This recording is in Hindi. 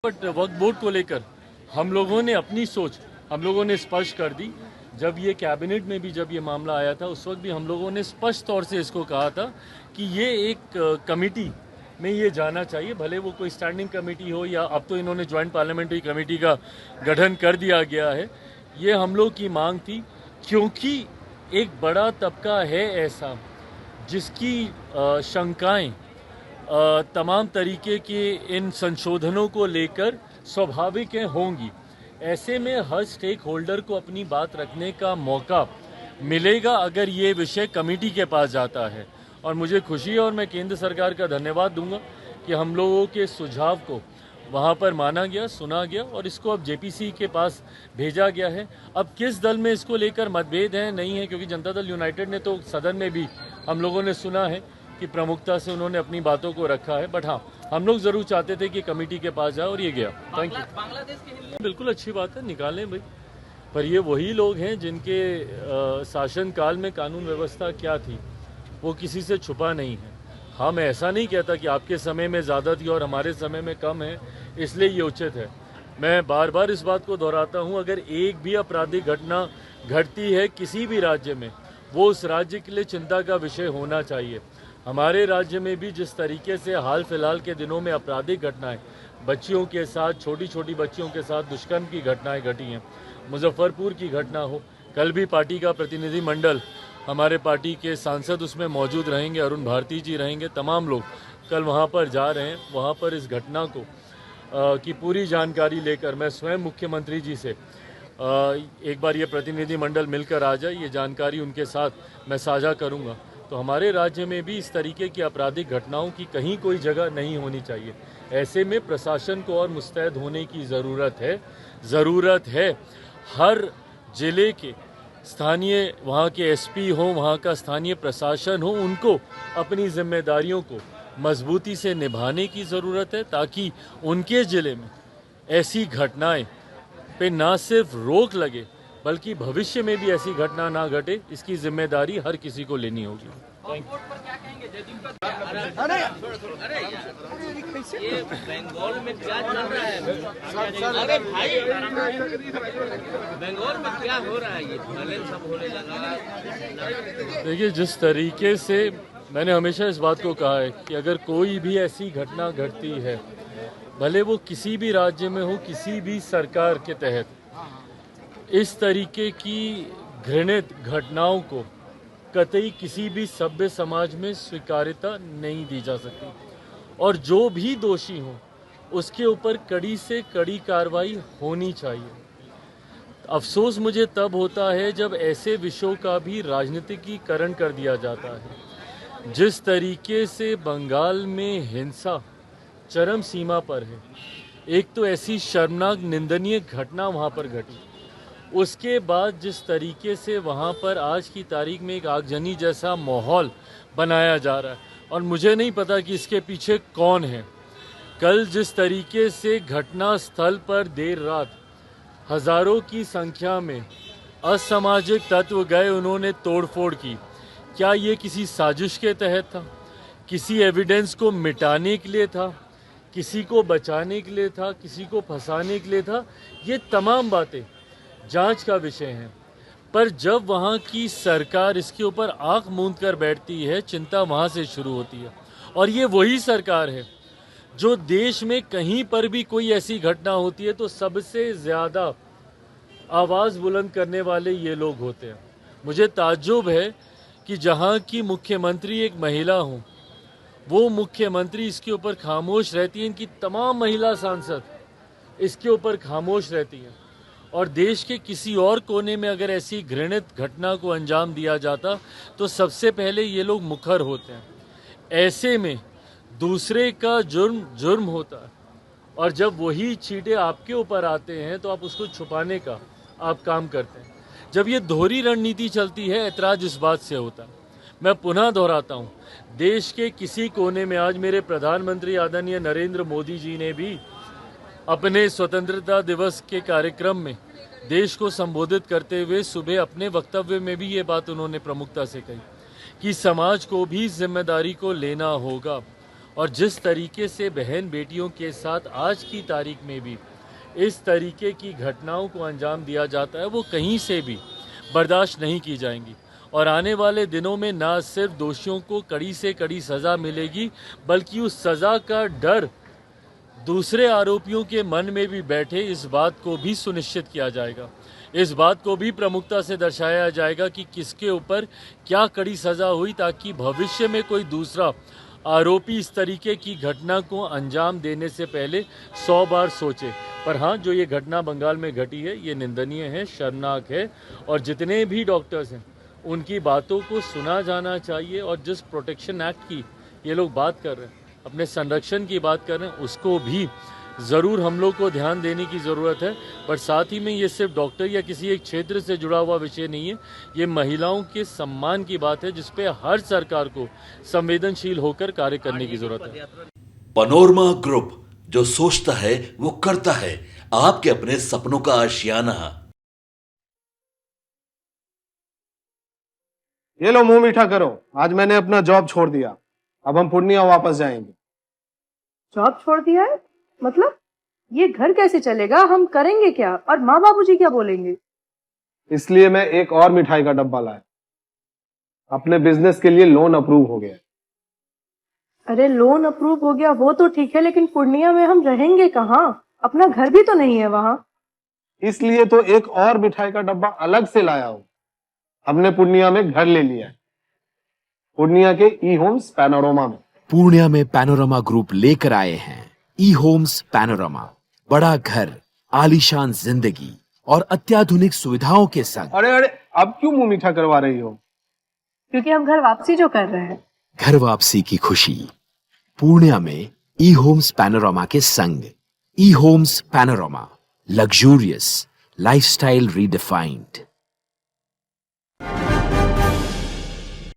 बट वक्फ बोर्ड को लेकर हम लोगों ने अपनी सोच हम लोगों ने स्पष्ट कर दी। जब ये कैबिनेट में भी जब ये मामला आया था उस वक्त भी हम लोगों ने स्पष्ट तौर से इसको कहा था कि ये एक कमेटी में ये जाना चाहिए, भले वो कोई स्टैंडिंग कमेटी हो या अब तो इन्होंने ज्वाइंट पार्लियामेंट्री कमेटी का गठन कर दिया गया है। ये हम लोग की मांग थी क्योंकि एक बड़ा तबका है ऐसा जिसकी शंकाएं तमाम तरीके के इन संशोधनों को लेकर स्वाभाविक होंगी। ऐसे में हर स्टेक होल्डर को अपनी बात रखने का मौका मिलेगा अगर ये विषय कमेटी के पास जाता है। और मुझे खुशी है और मैं केंद्र सरकार का धन्यवाद दूंगा कि हम लोगों के सुझाव को वहाँ पर माना गया, सुना गया और इसको अब जेपीसी के पास भेजा गया है। अब किस दल में इसको लेकर मतभेद है नहीं है, क्योंकि जनता दल यूनाइटेड ने तो सदन में भी हम लोगों ने सुना है कि प्रमुखता से उन्होंने अपनी बातों को रखा है, बट हाँ हम लोग जरूर चाहते थे कि कमेटी के पास जाए और ये गया। Thank you. बांग्लादेश के बिल्कुल अच्छी बात है, निकालें भाई, पर ये वही लोग हैं जिनके शासनकाल में कानून व्यवस्था क्या थी वो किसी से छुपा नहीं है। हम ऐसा नहीं कहता कि आपके समय में ज़्यादा थी और हमारे समय में कम है, इसलिए ये उचित है। मैं बार बार इस बात को दोहराता हूँ, अगर एक भी आपराधिक घटना घटती है किसी भी राज्य में वो उस राज्य के लिए चिंता का विषय होना चाहिए। हमारे राज्य में भी जिस तरीके से हाल फिलहाल के दिनों में आपराधिक घटनाएं बच्चियों के साथ, छोटी छोटी बच्चियों के साथ दुष्कर्म की घटनाएं घटी हैं, मुजफ्फरपुर की घटना हो, कल भी पार्टी का प्रतिनिधि मंडल, हमारे पार्टी के सांसद उसमें मौजूद रहेंगे, अरुण भारती जी रहेंगे, तमाम लोग कल वहां पर जा रहे हैं। वहां पर इस घटना को की पूरी जानकारी लेकर मैं स्वयं मुख्यमंत्री जी से एक बार ये प्रतिनिधि मंडल मिलकर आ जाए, ये जानकारी उनके साथ मैं साझा करूंगा। तो हमारे राज्य में भी इस तरीके की आपराधिक घटनाओं की कहीं कोई जगह नहीं होनी चाहिए। ऐसे में प्रशासन को और मुस्तैद होने की ज़रूरत है। हर जिले के स्थानीय वहाँ के एसपी हो, वहाँ का स्थानीय प्रशासन हो, उनको अपनी जिम्मेदारियों को मजबूती से निभाने की ज़रूरत है ताकि उनके ज़िले में ऐसी घटनाएं पे ना सिर्फ रोक लगे बल्कि भविष्य में भी ऐसी घटना ना घटे, इसकी जिम्मेदारी हर किसी को लेनी होगी। ये बंगाल में क्या चल रहा है? अरे भाई, बंगाल में क्या हो रहा है? ये भले सब होने लगा। देखिए, जिस तरीके से मैंने हमेशा इस बात को कहा है कि अगर कोई भी ऐसी घटना घटती है, भले वो किसी भी राज्य में हो, किसी भी सरकार के तहत, इस तरीके की घृणित घटनाओं को कतई किसी भी सभ्य समाज में स्वीकार्यता नहीं दी जा सकती और जो भी दोषी हो उसके ऊपर कड़ी से कड़ी कार्रवाई होनी चाहिए। अफसोस मुझे तब होता है जब ऐसे विषयों का भी राजनीतिकीकरण कर दिया जाता है। जिस तरीके से बंगाल में हिंसा चरम सीमा पर है, एक तो ऐसी शर्मनाक निंदनीय घटना वहाँ पर घटी, उसके बाद जिस तरीके से वहाँ पर आज की तारीख में एक आगजनी जैसा माहौल बनाया जा रहा है और मुझे नहीं पता कि इसके पीछे कौन है। कल जिस तरीके से घटना स्थल पर देर रात हजारों की संख्या में असामाजिक तत्व गए, उन्होंने तोड़फोड़ की, क्या ये किसी साजिश के तहत था? किसी एविडेंस को मिटाने के लिए था? किसी को बचाने के लिए था? किसी को फंसाने के लिए था? ये तमाम बातें जांच का विषय है। पर जब वहाँ की सरकार इसके ऊपर आंख मूंद कर बैठती है, चिंता वहाँ से शुरू होती है। और ये वही सरकार है जो देश में कहीं पर भी कोई ऐसी घटना होती है तो सबसे ज़्यादा आवाज़ बुलंद करने वाले ये लोग होते हैं। मुझे ताज्जुब है कि जहाँ की मुख्यमंत्री एक महिला हो, वो मुख्यमंत्री इसके ऊपर खामोश रहती है, इनकी तमाम महिला सांसद इसके ऊपर खामोश रहती हैं। और देश के किसी और कोने में अगर ऐसी घृणित घटना को अंजाम दिया जाता तो सबसे पहले ये लोग मुखर होते हैं। ऐसे में दूसरे का जुर्म होता है और जब वही छींटे आपके ऊपर आते हैं तो आप उसको छुपाने का आप काम करते हैं। जब ये दोहरी रणनीति चलती है, ऐतराज इस बात से होता है। मैं पुनः दोहराता हूँ, देश के किसी कोने में आज मेरे प्रधानमंत्री आदरणीय नरेंद्र मोदी जी ने भी अपने स्वतंत्रता दिवस के कार्यक्रम में देश को संबोधित करते हुए सुबह अपने वक्तव्य में भी ये बात उन्होंने प्रमुखता से कही कि समाज को भी जिम्मेदारी को लेना होगा और जिस तरीके से बहन बेटियों के साथ आज की तारीख में भी इस तरीके की घटनाओं को अंजाम दिया जाता है, वो कहीं से भी बर्दाश्त नहीं की जाएंगी। और आने वाले दिनों में ना सिर्फ दोषियों को कड़ी से कड़ी सज़ा मिलेगी, बल्कि उस सज़ा का डर दूसरे आरोपियों के मन में भी बैठे, इस बात को भी सुनिश्चित किया जाएगा। इस बात को भी प्रमुखता से दर्शाया जाएगा कि किसके ऊपर क्या कड़ी सज़ा हुई, ताकि भविष्य में कोई दूसरा आरोपी इस तरीके की घटना को अंजाम देने से पहले 100 बार सोचे। पर हाँ, जो ये घटना बंगाल में घटी है, ये निंदनीय है, शर्मनाक है, और जितने भी डॉक्टर्स हैं उनकी बातों को सुना जाना चाहिए। और जिस प्रोटेक्शन एक्ट की ये लोग बात कर रहे हैं, अपने संरक्षण की बात कर रहे हैं, उसको भी ज़रूर हम लोग को ध्यान देने की ज़रूरत है। पर साथ ही में ये सिर्फ डॉक्टर या किसी एक क्षेत्र से जुड़ा हुआ विषय नहीं है, ये महिलाओं के सम्मान की बात है, जिस पे हर सरकार को संवेदनशील होकर कार्य करने की ज़रूरत है। पनोरमा ग्रुप, जो सोचता है वो करता है। आपके अपने सपनों का आशियाना। ये लो, मुंह मीठा करो। आज मैंने अपना जॉब छोड़ दिया, अब हम पूर्णिया वापस जाएंगे। जॉब छोड़ दिया है? मतलब ये घर कैसे चलेगा? हम करेंगे क्या? और माँ बाबूजी क्या बोलेंगे? इसलिए मैं एक और मिठाई का डब्बा लाया। अपने बिजनेस के लिए लोन अप्रूव हो गया। अरे लोन अप्रूव हो गया वो तो ठीक है, लेकिन पूर्णिया में हम रहेंगे कहाँ? अपना घर भी तो नहीं है वहाँ। इसलिए तो एक और मिठाई का डब्बा अलग से लाया हूँ। हमने पूर्णिया में घर ले लिया है, पूर्णिया के ई होम्स पैनोरमा में। पूर्णिया में पैनोरमा ग्रुप लेकर आए हैं ई होम्स पैनोरमा। बड़ा घर, आलीशान जिंदगी और अत्याधुनिक सुविधाओं के संग। अरे अरे, अब क्यों मुंह मीठा करवा रही हो? क्योंकि हम घर वापसी जो कर रहे हैं। घर वापसी की खुशी पूर्णिया में ई होम्स पैनोरमा के संग। E homes panorama, luxurious lifestyle redefined.